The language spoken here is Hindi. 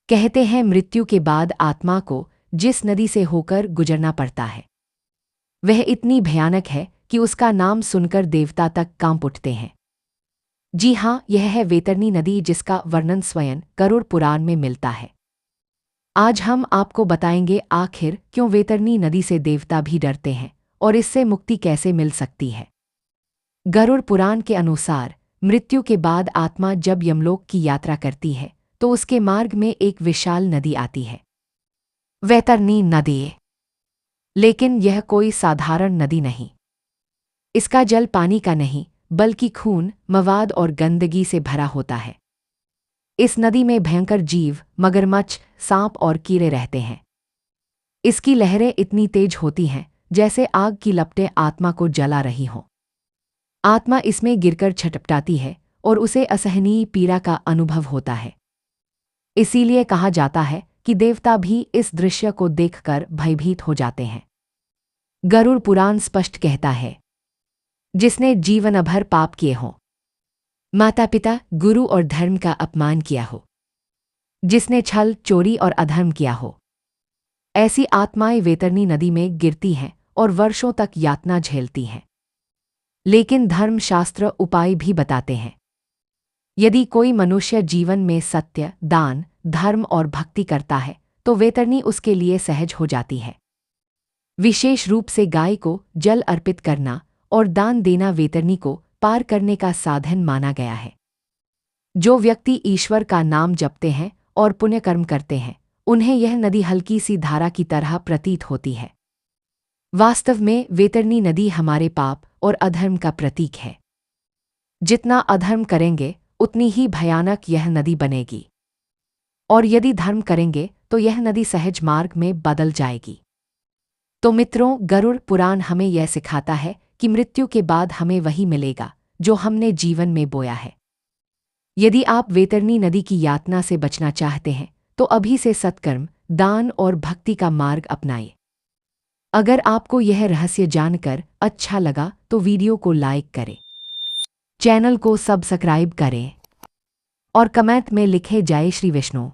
कहते हैं मृत्यु के बाद आत्मा को जिस नदी से होकर गुजरना पड़ता है वह इतनी भयानक है कि उसका नाम सुनकर देवता तक कांप उठते हैं। जी हाँ, यह है वैतरणी नदी, जिसका वर्णन स्वयं गरुड़ पुराण में मिलता है। आज हम आपको बताएंगे आखिर क्यों वैतरणी नदी से देवता भी डरते हैं और इससे मुक्ति कैसे मिल सकती है। गरुड़ पुराण के अनुसार मृत्यु के बाद आत्मा जब यमलोक की यात्रा करती है तो उसके मार्ग में एक विशाल नदी आती है, वैतरणी नदी। लेकिन यह कोई साधारण नदी नहीं। इसका जल पानी का नहीं बल्कि खून, मवाद और गंदगी से भरा होता है। इस नदी में भयंकर जीव, मगरमच्छ, सांप और कीड़े रहते हैं। इसकी लहरें इतनी तेज होती हैं जैसे आग की लपटें आत्मा को जला रही हों। आत्मा इसमें गिरकर छटपटाती है और उसे असहनीय पीड़ा का अनुभव होता है। इसीलिए कहा जाता है कि देवता भी इस दृश्य को देखकर भयभीत हो जाते हैं। गरुड़ पुराण स्पष्ट कहता है, जिसने जीवन भर पाप किए हों, माता पिता, गुरु और धर्म का अपमान किया हो, जिसने छल, चोरी और अधर्म किया हो, ऐसी आत्माएं वैतरणी नदी में गिरती हैं और वर्षों तक यातना झेलती हैं। लेकिन धर्मशास्त्र उपाय भी बताते हैं। यदि कोई मनुष्य जीवन में सत्य, दान, धर्म और भक्ति करता है तो वैतरणी उसके लिए सहज हो जाती है। विशेष रूप से गाय को जल अर्पित करना और दान देना वैतरणी को पार करने का साधन माना गया है। जो व्यक्ति ईश्वर का नाम जपते हैं और पुण्यकर्म करते हैं, उन्हें यह नदी हल्की सी धारा की तरह प्रतीत होती है। वास्तव में वैतरणी नदी हमारे पाप और अधर्म का प्रतीक है। जितना अधर्म करेंगे उतनी ही भयानक यह नदी बनेगी, और यदि धर्म करेंगे तो यह नदी सहज मार्ग में बदल जाएगी। तो मित्रों, गरुड़ पुराण हमें यह सिखाता है कि मृत्यु के बाद हमें वही मिलेगा जो हमने जीवन में बोया है। यदि आप वैतरणी नदी की यातना से बचना चाहते हैं तो अभी से सत्कर्म, दान और भक्ति का मार्ग अपनाएं। अगर आपको यह रहस्य जानकर अच्छा लगा तो वीडियो को लाइक करें, चैनल को सब्सक्राइब करें और कमेंट में लिखें जय श्री विष्णु।